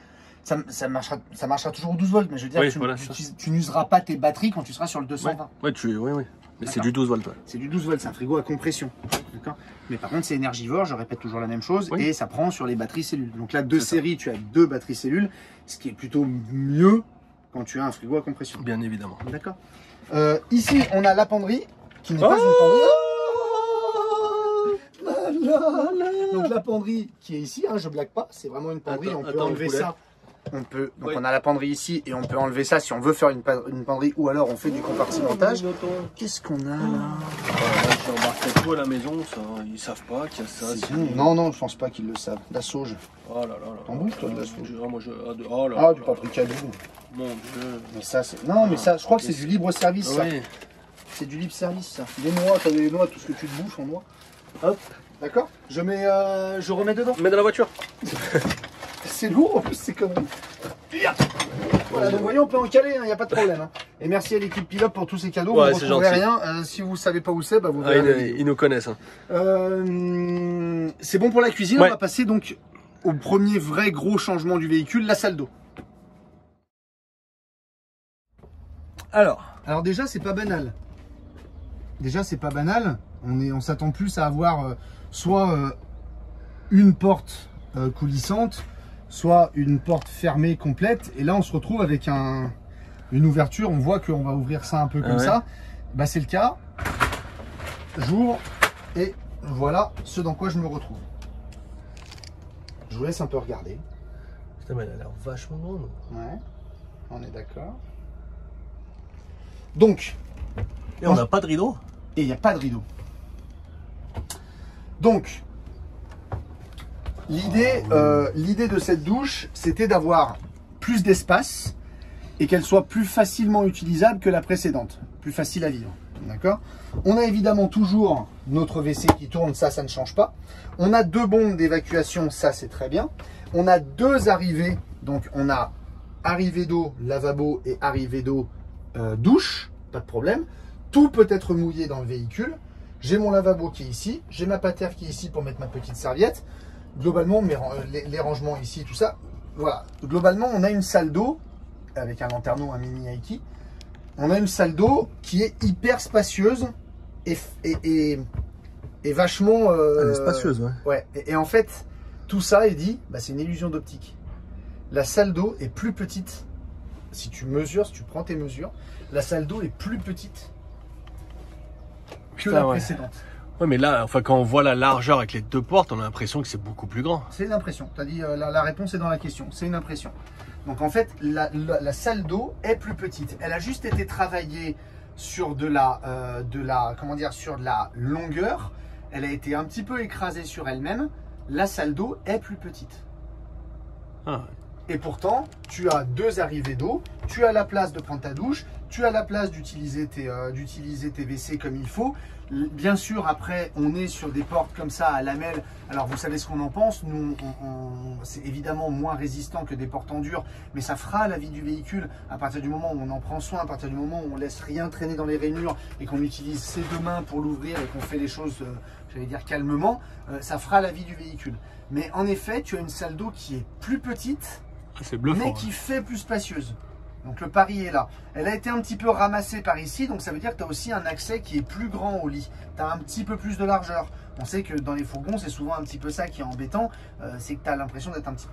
Ça marchera toujours au 12 volts, mais je veux dire, tu n'useras pas tes batteries quand tu seras sur le 220. Oui. Mais c'est du 12 volts. Ouais. C'est du 12 volts, c'est un frigo à compression. D'accord. Mais par contre, c'est énergivore, je répète toujours la même chose, et ça prend sur les batteries cellules. Donc là, 2 séries, tu as 2 batteries cellules, ce qui est plutôt mieux quand tu as un frigo à compression. Bien évidemment. D'accord. Ici, on a la penderie, qui n'est pas une penderie. Donc la penderie qui est ici, hein, je blague pas, c'est vraiment une penderie, on peut enlever ça. Donc on a la penderie ici et on peut enlever ça si on veut faire une penderie ou alors on fait du compartimentage. Qu'est-ce qu'on a là? J'ai remarqué tout à la maison, ça, ils savent pas qu'il y a ça. Non, je pense pas qu'ils le savent. La sauge. Oh là là. T'en bouffes toi de la sauge? Du paprika doux. Mon Dieu. Mais ça c'est. Non mais ça, je crois que c'est du libre service ça. Oui. C'est du libre service ça. Les noix, t'as des noix, tout ce que tu te bouffes en noix. Hop, d'accord. Je remets dedans. Mets dans la voiture. C'est lourd en plus, c'est comme. Voilà, donc voyons, on peut en caler, il n'y a pas de problème. Hein. Et merci à l'équipe Pilote pour tous ces cadeaux. Ouais, vous ne retrouverez rien. Si vous ne savez pas où c'est, bah vous verrez. Ils nous connaissent. Hein. C'est bon pour la cuisine. Ouais. On va passer donc au premier vrai gros changement du véhicule, la salle d'eau. Alors déjà, c'est pas banal. On s'attend plus à avoir soit une porte coulissante, soit une porte fermée complète. Et là, on se retrouve avec une ouverture. On voit qu'on va ouvrir ça un peu comme ça. Bah, c'est le cas. J'ouvre et voilà ce dans quoi je me retrouve. Je vous laisse un peu regarder. Putain, mais elle a l'air vachement grande. Ouais, on est d'accord. Donc, Et on n'a pas de rideau? et il n'y a pas de rideau. Donc, l'idée de cette douche, c'était d'avoir plus d'espace et qu'elle soit plus facilement utilisable que la précédente, plus facile à vivre. D'accord? On a évidemment toujours notre WC qui tourne, ça ne change pas. On a 2 bombes d'évacuation, ça c'est très bien. On a 2 arrivées, donc on a arrivée d'eau, lavabo et arrivée d'eau, douche, pas de problème. Tout peut être mouillé dans le véhicule. J'ai mon lavabo qui est ici, j'ai ma patère qui est ici pour mettre ma petite serviette. Globalement, les rangements ici, tout ça, voilà. Globalement, on a une salle d'eau avec un lanterneau, un mini Aiki. On a une salle d'eau qui est hyper spacieuse et vachement... Elle est spacieuse, ouais. Ouais. Et en fait, tout ça est dit, bah, c'est une illusion d'optique. La salle d'eau est plus petite. Si tu mesures, si tu prends tes mesures, la salle d'eau est plus petite que Putain, la ouais. précédente. Ouais, mais là, enfin, quand on voit la largeur avec les 2 portes, on a l'impression que c'est beaucoup plus grand. C'est une impression. Tu as dit, la réponse est dans la question. C'est une impression. Donc en fait, la salle d'eau est plus petite. Elle a juste été travaillée sur comment dire, sur de la longueur. Elle a été un petit peu écrasée sur elle-même. La salle d'eau est plus petite. Ah, Et pourtant, tu as 2 arrivées d'eau, tu as la place de prendre ta douche, tu as la place d'utiliser tes WC comme il faut. Bien sûr, après, on est sur des portes comme ça à lamelles. Alors, vous savez ce qu'on en pense. Nous, c'est évidemment moins résistant que des portes en dur, mais ça fera la vie du véhicule à partir du moment où on en prend soin, à partir du moment où on laisse rien traîner dans les rainures et qu'on utilise ses 2 mains pour l'ouvrir et qu'on fait les choses, j'allais dire calmement, ça fera la vie du véhicule. Mais en effet, tu as une salle d'eau qui est plus petite, c'est bluffant. mais qui fait plus spacieuse. Donc le pari est là. Elle a été un petit peu ramassée par ici, donc ça veut dire que tu as aussi un accès qui est plus grand au lit. Tu as un petit peu plus de largeur. On sait que dans les fourgons, c'est souvent un petit peu ça qui est embêtant, c'est que tu as l'impression d'être un petit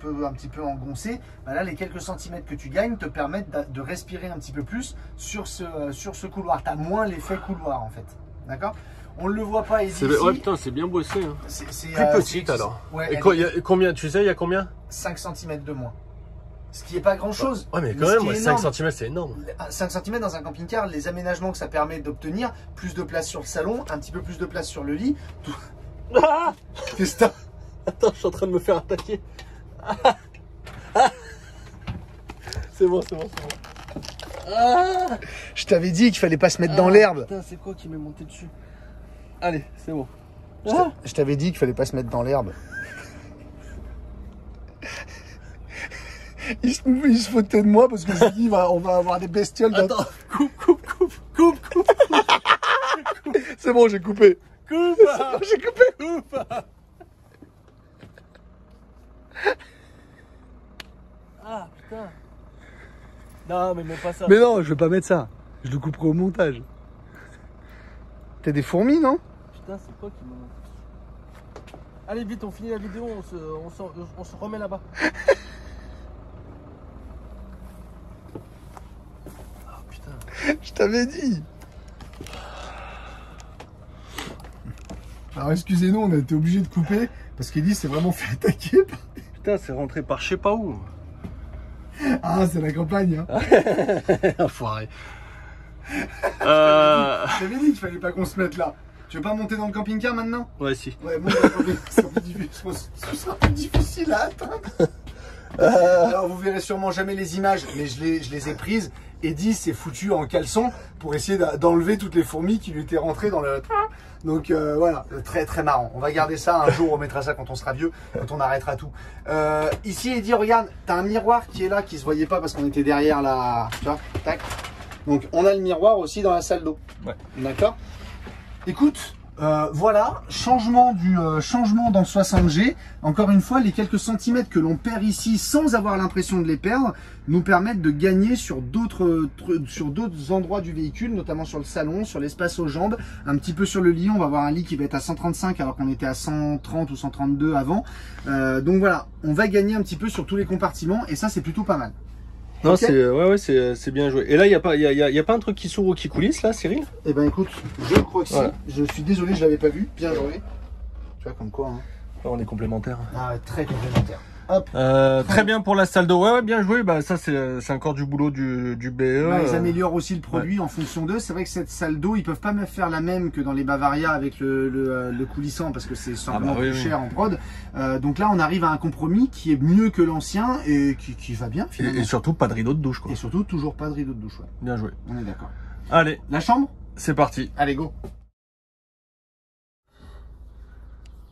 peu engoncé. Bah là, les quelques centimètres que tu gagnes te permettent de respirer un petit peu plus sur ce couloir. Tu as moins l'effet couloir en fait. D'accord? On ne le voit pas ici. Ouais, putain, c'est bien bossé. Hein. C'est plus petite alors. Ouais, Et combien, tu sais, il y a combien? 5 cm de moins. Ce qui n'est pas grand chose. Ouais, mais quand même, 5 cm, c'est énorme. 5 cm dans un camping-car, les aménagements que ça permet d'obtenir, plus de place sur le salon, un petit peu plus de place sur le lit. Tout... Ah, qu'est-ce que t'as? attends, je suis en train de me faire attaquer. C'est bon, c'est bon, c'est bon. Ah, je t'avais dit qu'il fallait pas se mettre dans l'herbe. Putain, c'est quoi qui m'est monté dessus? Allez, c'est bon. Je t'avais dit qu'il fallait pas se mettre dans l'herbe. Il se foutait de moi parce que je me dis on va avoir des bestioles. Attends, coupe. C'est bon, j'ai coupé. Coupe. J'ai coupé. Coupe. Ah putain. Non, mais mets pas ça. Mais non, je vais pas mettre ça. Je le couperai au montage. T'as des fourmis, non? Putain, c'est quoi qui m'a... Allez, vite, on finit la vidéo, on se remet là-bas. Ah putain. Je t'avais dit. Alors excusez-nous, on a été obligé de couper parce qu'Elie s'est vraiment fait attaquer. Putain, c'est rentré par je sais pas où. Ah, c'est la campagne. Hein. Enfoiré. Je t'avais dit qu'il fallait pas qu'on se mette là. Tu veux pas monter dans le camping-car maintenant? Ouais, si. Ouais, bon, ce sera plus difficile à atteindre. Alors vous verrez sûrement jamais les images, mais je les ai prises. Eddie s'est foutu en caleçon pour essayer d'enlever toutes les fourmis qui lui étaient rentrées dans le... Donc voilà, très très marrant. On va garder ça un jour, on mettra ça quand on sera vieux, quand on arrêtera tout. Ici, Eddie, regarde, t'as un miroir qui est là, qui se voyait pas parce qu'on était derrière la... Tu vois, tac. Donc on a le miroir aussi dans la salle d'eau. Ouais. D'accord. Écoute, voilà, changement dans le 60G. Encore une fois, les quelques centimètres que l'on perd ici sans avoir l'impression de les perdre nous permettent de gagner sur d'autres endroits du véhicule, notamment sur le salon, sur l'espace aux jambes, un petit peu sur le lit. On va avoir un lit qui va être à 135 alors qu'on était à 130 ou 132 avant. Donc voilà, on va gagner un petit peu sur tous les compartiments et ça c'est plutôt pas mal. Non, Okay. c'est bien joué. Et là, il y a pas un truc qui s'ouvre ou qui coulisse là, Cyril? Eh ben écoute, je crois que voilà. si. Je suis désolé, je l'avais pas vu. Bien joué. Tu vois, comme quoi. Hein. On est complémentaires. Ah, très complémentaire. Hop. Très bien pour la salle d'eau. Ouais, bien joué. Bah, ça, c'est encore du boulot du BE. Bah, ils améliorent aussi le produit en fonction d'eux. C'est vrai que cette salle d'eau, ils peuvent pas me faire la même que dans les Bavaria avec le coulissant parce que c'est simplement plus cher en prod. Donc là, on arrive à un compromis qui est mieux que l'ancien et qui va bien finalement. Et surtout, pas de rideau de douche, quoi. Et surtout, toujours pas de rideau de douche. Ouais. Bien joué. On est d'accord. Allez, La chambre? c'est parti. Allez, go.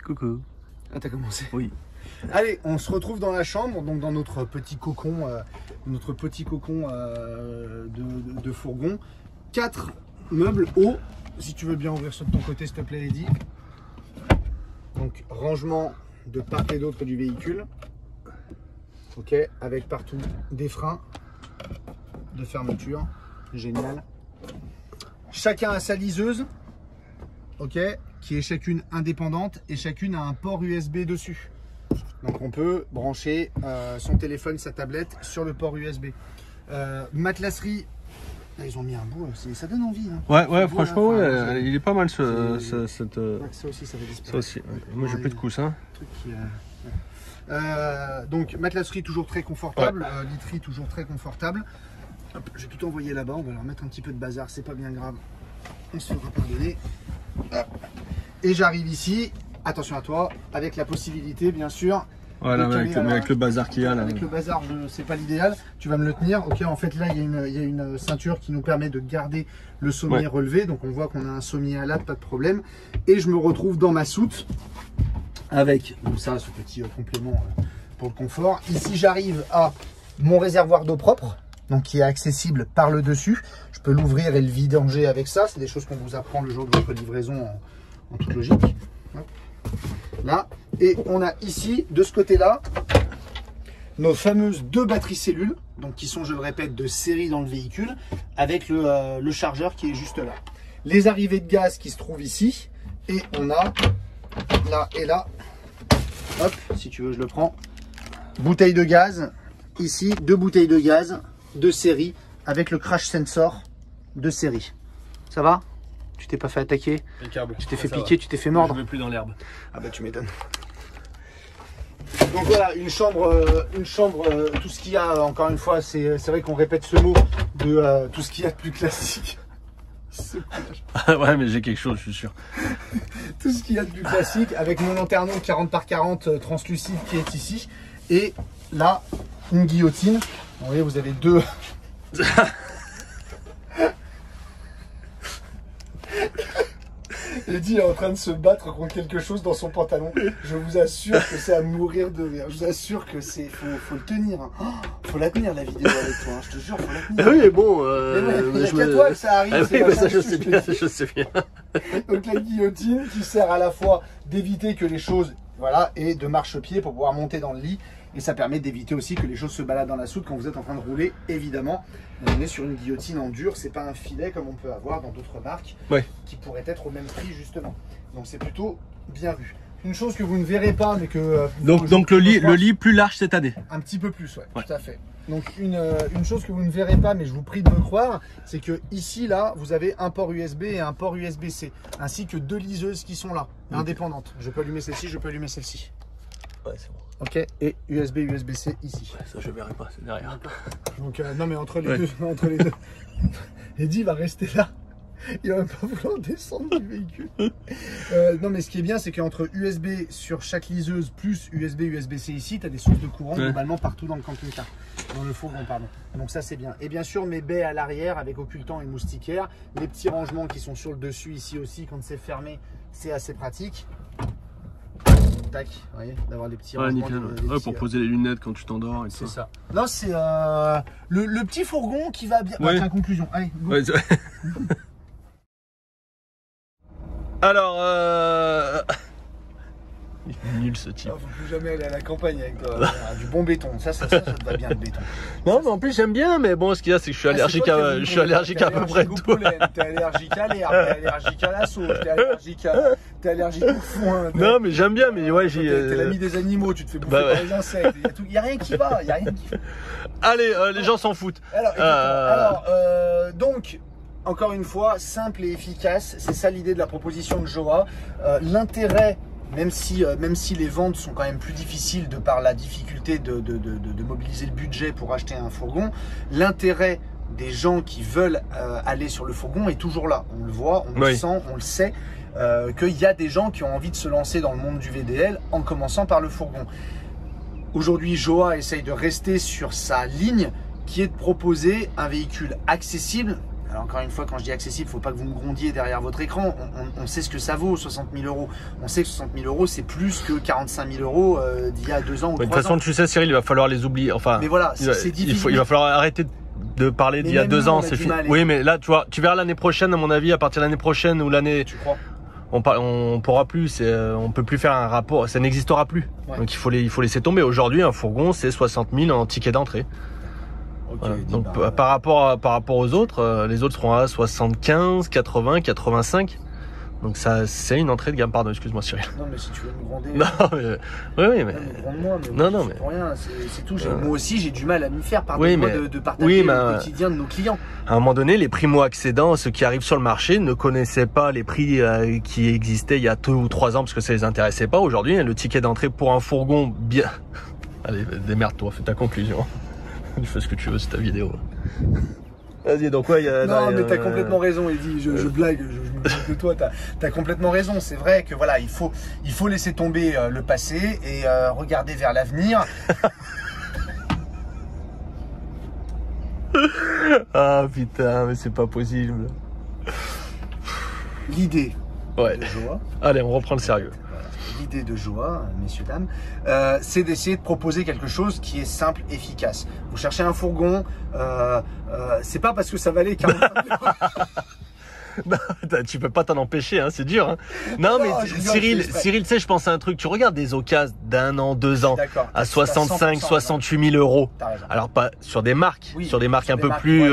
Coucou. Ah, t'as commencé? Oui. Allez, on se retrouve dans la chambre, donc dans notre petit cocon, de fourgon. 4 meubles hauts. Si tu veux bien ouvrir ceux de ton côté, s'il te plaît, Eddy. Donc, rangement de part et d'autre du véhicule. Ok, avec partout des freins de fermeture. Génial. Chacun a sa liseuse. Ok, qui est chacune indépendante et chacune a un port USB dessus. Donc on peut brancher son téléphone, sa tablette sur le port USB. Matelasserie, là, ils ont mis un bout, ça donne envie. Hein. Ouais, franchement, là, il est pas mal cette. Ouais, ça aussi, ça fait disparaître. Ça aussi. Ouais. Moi, j'ai plus de coussin. Donc matelasserie toujours très confortable, literie toujours très confortable. Hop, je vais tout envoyer là-bas, on va leur mettre un petit peu de bazar, c'est pas bien grave. On se fera pardonner. Hop. Et j'arrive ici. Attention à toi, avec la possibilité, bien sûr. Voilà, avec le bazar qu'il y a là. Avec le bazar, c'est pas l'idéal. Tu vas me le tenir. Ok, en fait, là, il y a une ceinture qui nous permet de garder le sommier relevé. Donc, on voit qu'on a un sommier à latte, pas de problème. Et je me retrouve dans ma soute avec, comme ça, ce petit complément pour le confort. Ici, j'arrive à mon réservoir d'eau propre, donc qui est accessible par le dessus. Je peux l'ouvrir et le vidanger avec ça. C'est des choses qu'on vous apprend le jour de votre livraison en toute logique. Hop. Là, et on a ici, de ce côté-là, nos fameuses 2 batteries cellules, donc qui sont, je le répète, de série dans le véhicule, avec le chargeur qui est juste là. Les arrivées de gaz qui se trouvent ici, et on a là et là, hop, si tu veux je le prends, bouteille de gaz, ici, 2 bouteilles de gaz de série, avec le crash sensor de série. Ça va ? Tu t'es pas fait attaquer, tu t'es fait piquer, tu t'es fait mordre. Je ne vais plus dans l'herbe. Ah bah tu m'étonnes. Donc voilà, une chambre, tout ce qu'il y a, encore une fois, c'est vrai qu'on répète ce mot, de tout ce qu'il y a de plus classique. Ouais, mais j'ai quelque chose, je suis sûr. Tout ce qu'il y a de plus classique, avec mon lanterneau 40 par 40 translucide qui est ici. Et là, une guillotine. Vous voyez, vous avez 2... Eddy est en train de se battre contre quelque chose dans son pantalon. Je vous assure que c'est à mourir de rire. Je vous assure que c'est... Faut le tenir. Hein. Oh, faut la tenir la vidéo avec toi. Hein. Je te jure, faut la tenir. Oui, mais bon... il y a qu'à toi que ça arrive. Oui, mais ça je sais bien, je sais bien. Donc la guillotine qui sert à la fois d'éviter que les choses... Voilà, et de marche-pied pour pouvoir monter dans le lit. Et ça permet d'éviter aussi que les choses se baladent dans la soute quand vous êtes en train de rouler, évidemment. On est sur une guillotine en dur, c'est pas un filet comme on peut avoir dans d'autres marques qui pourraient être au même prix justement. Donc c'est plutôt bien vu. Une chose que vous ne verrez pas, mais que... donc le lit plus large cette année. Un petit peu plus, ouais. Tout à fait. Donc une chose que vous ne verrez pas, mais je vous prie de me croire, c'est que ici, là, vous avez un port USB et un port USB-C, ainsi que 2 liseuses qui sont là, indépendantes. Je peux allumer celle-ci, je peux allumer celle-ci. Ouais, c'est bon. Ok, et USB-C ici. Ouais, ça je verrai pas, c'est derrière. Donc non mais entre les deux, Eddy va rester là. Il va même pas vouloir descendre du véhicule. Non mais ce qui est bien, c'est qu'entre USB sur chaque liseuse plus USB-C ici, tu as des sources de courant globalement partout dans le camping-car. Dans le fourgon, pardon. Donc ça c'est bien. Et bien sûr mes baies à l'arrière avec occultant et moustiquaire. Les petits rangements qui sont sur le dessus ici aussi, quand c'est fermé, c'est assez pratique. Tac, vous voyez, d'avoir des petits rangements. Nickel, pour poser les lunettes quand tu t'endors et tout. C'est ça. Non, c'est le petit fourgon qui va bien. Tiens, conclusion. Allez, go. Ouais, alors, il est nul ce type. Il ne faut plus jamais aller à la campagne avec du bon béton. Ça te va bien le béton. Non, mais en plus j'aime bien, mais bon, ce qu'il y a, c'est que je suis allergique à peu près tout. T'es allergique à l'herbe, t'es allergique à la sauge, t'es allergique au foin. Non, mais j'aime bien, mais ouais, j'ai. T'es l'ami des animaux, tu te fais bouffer par les insectes. Il n'y a rien qui va, Allez, les gens s'en foutent. Alors, donc. Encore une fois, simple et efficace, c'est ça l'idée de la proposition de Joa. L'intérêt même si les ventes sont quand même plus difficiles de par la difficulté de mobiliser le budget pour acheter un fourgon, l'intérêt des gens qui veulent aller sur le fourgon est toujours là. On le voit, on le sent, on le sait, qu'il y a des gens qui ont envie de se lancer dans le monde du VDL en commençant par le fourgon. Aujourd'hui, Joa essaye de rester sur sa ligne qui est de proposer un véhicule accessible. Alors encore une fois, quand je dis accessible, il ne faut pas que vous me grondiez derrière votre écran. On sait ce que ça vaut, 60 000 euros. On sait que 60 000 euros, c'est plus que 45 000 euros d'il y a 2 ans ou 3 ans. De toute façon, tu sais, Cyril, il va falloir les oublier. Enfin, mais voilà, c'est difficile. Il va falloir arrêter de parler d'il y a 2 ans. C'est fini. Oui, mais là, tu vois, tu verras l'année prochaine, à mon avis, à partir de l'année prochaine ou l'année. Tu crois? On pourra plus, on peut plus faire un rapport, ça n'existera plus. Ouais. Donc il faut laisser tomber. Aujourd'hui, un fourgon, c'est 60 000 en ticket d'entrée. Okay, Voilà. Donc par rapport aux autres, les autres seront à 75, 80, 85. Donc ça, c'est une entrée de gamme. Pardon, excuse-moi Cyril. Non mais si tu veux me gronder. Non, oui, mais. Gronde-moi, Non, mais. Pour rien, c'est tout. Moi aussi, j'ai du mal à m'y faire par Oui, de partager le quotidien de nos clients. À un moment donné, les primo-accédants, ceux qui arrivent sur le marché, ne connaissaient pas les prix qui existaient il y a 2 ou 3 ans parce que ça les intéressait pas. Aujourd'hui, le ticket d'entrée pour un fourgon bien. Allez, démerde-toi, fais ta conclusion. Tu fais ce que tu veux, c'est ta vidéo. Vas-y, donc ouais, non, mais t'as complètement raison, Eddy. Je blague, je me moque de toi. T'as complètement raison. C'est vrai que voilà, il faut laisser tomber le passé et regarder vers l'avenir. Ah putain, mais c'est pas possible. L'idée de Joa. Allez, on reprend le sérieux. L'idée de Joa, messieurs, dames, c'est d'essayer de proposer quelque chose qui est simple, efficace. Vous cherchez un fourgon, c'est pas parce que ça valait 40 000 Non, tu peux pas t'en empêcher, hein, c'est dur. Hein. Non, mais Cyril, tu sais, je pense à un truc. Tu regardes des occasions d'1 an, 2 ans à 65, 68 000 euros. Alors pas sur des marques, sur des marques un peu plus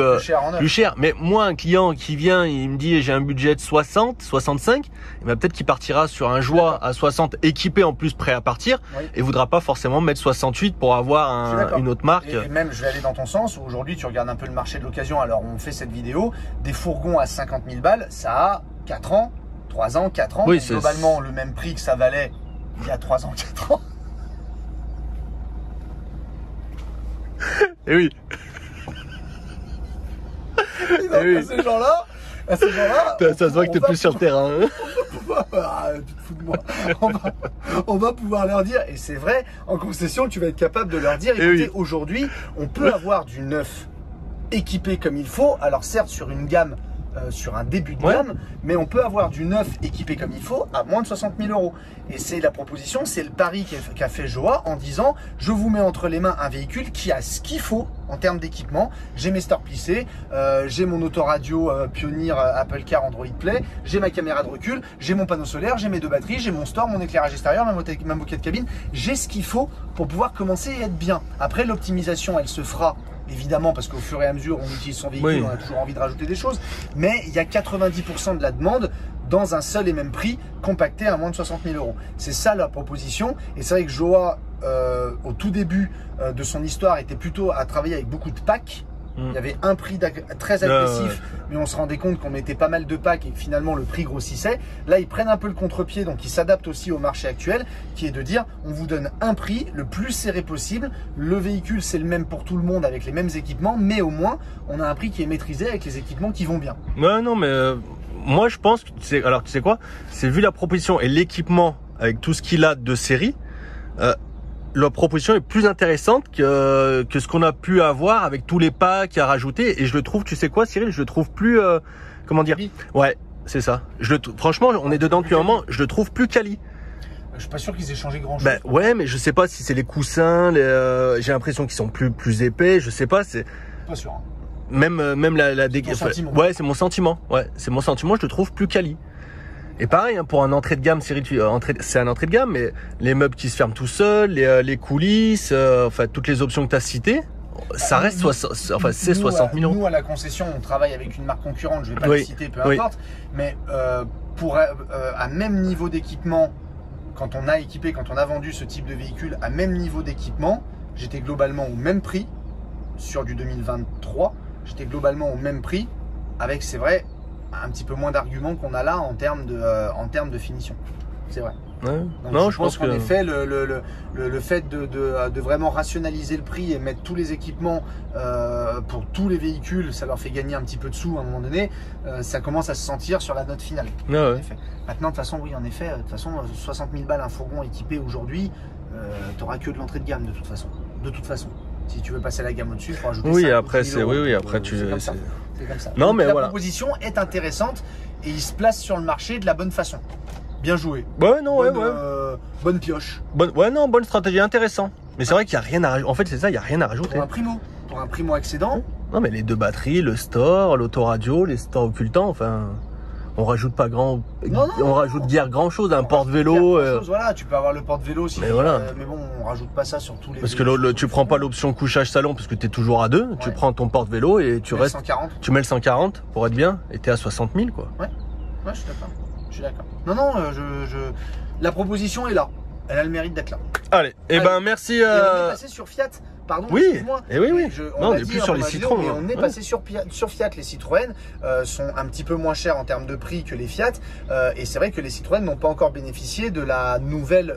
chères. Mais moi, un client qui vient, il me dit j'ai un budget de 60, 65, et ben peut-être qu'il partira sur un Joa à 60 équipé en plus prêt à partir, et voudra pas forcément mettre 68 pour avoir une autre marque. Et même, je vais aller dans ton sens. Aujourd'hui, tu regardes un peu le marché de l'occasion. Alors, on fait cette vidéo, des fourgons à 50 000 balles. Ça a 4 ans, 3 ans, 4 ans. Oui, globalement le même prix que ça valait il y a 3 ans, 4 ans. Et oui. Et donc, à ces gens-là, ça se voit que t'es plus sur le terrain. Hein. Tu te fous de moi. On va pouvoir leur dire, et c'est vrai, en concession, tu vas être capable de leur dire, écoutez, aujourd'hui, on peut avoir du neuf équipé comme il faut. Alors certes, sur une gamme, sur un début de gamme, mais on peut avoir du neuf équipé comme il faut à moins de 60 000 euros. Et c'est la proposition, c'est le pari qu'a fait Joa en disant, je vous mets entre les mains un véhicule qui a ce qu'il faut en termes d'équipement. J'ai mes stores plissés, j'ai mon autoradio Pioneer Apple Car Android Play, j'ai ma caméra de recul, j'ai mon panneau solaire, j'ai mes 2 batteries, j'ai mon store, mon éclairage extérieur, ma moquette de cabine. J'ai ce qu'il faut pour pouvoir commencer et être bien. Après, l'optimisation, elle se fera évidemment, parce qu'au fur et à mesure, on utilise son véhicule, on a toujours envie de rajouter des choses. Mais il y a 90% de la demande dans un seul et même prix, compacté à moins de 60 000 euros. C'est ça la proposition. Et c'est vrai que Joa, au tout début de son histoire, était plutôt à travailler avec beaucoup de packs. Il y avait un prix très agressif, mais on se rendait compte qu'on mettait pas mal de packs et que finalement le prix grossissait. Là, ils prennent un peu le contre-pied, donc ils s'adaptent aussi au marché actuel, qui est de dire, on vous donne un prix le plus serré possible. Le véhicule, c'est le même pour tout le monde avec les mêmes équipements, mais au moins, on a un prix qui est maîtrisé avec les équipements qui vont bien. Ouais, non, mais moi, je pense que alors tu sais quoi, c'est vu la proposition et l'équipement avec tout ce qu'il a de série. La proposition est plus intéressante que ce qu'on a pu avoir avec tous les packs à rajouter. Et je le trouve, tu sais quoi, Cyril, je le trouve plus, comment dire? Ouais, c'est ça. Franchement, on est dedans depuis un moment, je le trouve plus quali. Je suis pas sûr qu'ils aient changé grand chose. Ben, ouais, mais je sais pas si c'est les coussins, j'ai l'impression qu'ils sont plus épais, je sais pas, c'est. Pas sûr. Hein. Même la sentiment. Ouais, c'est mon sentiment. Ouais, c'est mon sentiment, je le trouve plus quali. Et pareil, hein, pour un entrée de gamme, Cyril, c'est un entrée de gamme, mais les meubles qui se ferment tout seuls, les coulisses, enfin toutes les options que tu as citées, ça reste c'est 60 000 euros. Nous, à la concession, on travaille avec une marque concurrente, je vais pas la citer, peu importe, mais pour un même niveau d'équipement, quand on a vendu ce type de véhicule à même niveau d'équipement, j'étais globalement au même prix sur du 2023, j'étais globalement au même prix avec, c'est vrai, un petit peu moins d'arguments qu'on a là en termes de finition. C'est vrai. Ouais. Donc, Non, je pense qu'en effet, le fait de vraiment rationaliser le prix et mettre tous les équipements pour tous les véhicules, ça leur fait gagner un petit peu de sous à un moment donné. Ça commence à se sentir sur la note finale. Ouais, ouais. En effet. Maintenant, de toute façon, oui, en effet, de toute façon, 60 000 balles un fourgon équipé aujourd'hui, tu n'auras que de l'entrée de gamme de toute façon. De toute façon. Si tu veux passer la gamme au-dessus, il faut rajouter Oui, 5 après, 000 c'est euros. oui, après tu. C'est comme ça. C'est comme ça. Non, Donc, mais la voilà. proposition est intéressante et il se place sur le marché de la bonne façon. Bien joué. Ouais, non, Bonne, ouais. bonne pioche. Ouais, non, bonne stratégie, intéressant. Mais c'est vrai qu'il n'y a rien à rajouter. En fait, c'est ça, il n'y a rien à rajouter. Pour un primo accédant. Non, mais les deux batteries, le store, l'autoradio, les stores occultants, enfin. On rajoute pas on rajoute guère grand chose, un porte-vélo. Voilà, tu peux avoir le porte-vélo aussi. Mais voilà. Mais bon, on rajoute pas ça sur tous les. Parce que tu prends pas l'option couchage salon parce que tu es toujours à deux. Ouais. Tu prends ton porte-vélo et tu restes. 140. Tu mets le 140 pour être bien et tu es à 60 000 quoi. Ouais, je suis d'accord. Je suis d'accord. Non, la proposition est là. Elle a le mérite d'être là. Allez, et ben merci. Et on est passé sur Fiat. Pardon, oui, et oui. On est plus sur les Citroën. Mais on est passé sur Fiat. Les Citroën sont un petit peu moins chers en termes de prix que les Fiat. Et c'est vrai que les Citroën n'ont pas encore bénéficié de la nouvelle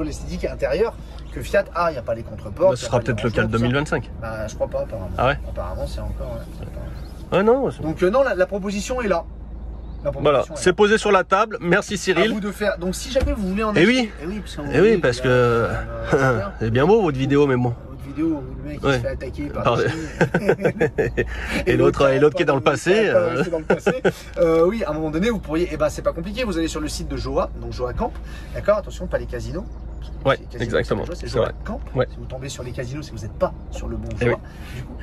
esthétique intérieure que Fiat a. Il n'y a pas les contreports. Bah, ce sera peut-être le cas de 2025. Bah, je crois pas, apparemment. Ah ouais. Apparemment, c'est encore. Ouais, non. Donc non, la proposition est là. Voilà, c'est posé sur la table. Merci Cyril. À vous de faire. Donc si jamais vous voulez en acheter. Oui, parce que c'est bien beau votre vidéo, mais bon. Votre vidéo où le mec il se fait attaquer par et l'autre qui est dans le passé. Oui, à un moment donné, vous pourriez. C'est pas compliqué. Vous allez sur le site de Joa, donc Joa Camp. D'accord, attention, pas les casinos. Ouais, exactement. C'est Joa Camp. Ouais. Si vous tombez sur les casinos, c'est que vous n'êtes pas sur le bon Joa. Du coup.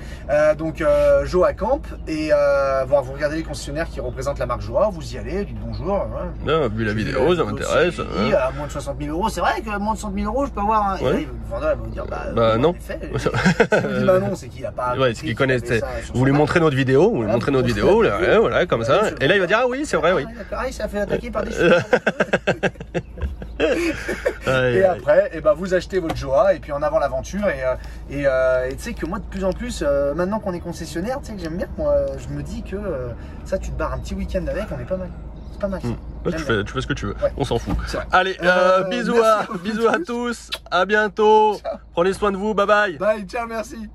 Donc Joa Camp et vous regardez les concessionnaires qui représentent la marque Joa, vous y allez, dites bonjour. Vu la vidéo, ça m'intéresse. À moins de 60 000 euros, c'est vrai qu'à moins de 60 000 euros, je peux avoir un. Ouais. Et le vendeur va vous dire non. En effet, si vous dites non, c'est qu'il n'a pas. Ouais, c'est qu'il connaît. Vous lui montrez notre vidéo, voilà, comme ça. Et là, il va dire oui, c'est vrai, oui. D'accord, il s'est fait attaquer par des cheveux. Et après, vous achetez votre Joa et puis en avant l'aventure. Et tu sais que moi, de plus en plus, maintenant qu'on est concessionnaire, tu sais que j'aime bien. Moi, je me dis que ça, tu te barres un petit week-end avec, on est pas mal. C'est pas mal. Tu fais ce que tu veux, on s'en fout. Allez, bisous à tous, à bientôt. Ciao. Prenez soin de vous, bye bye. Bye, ciao, merci.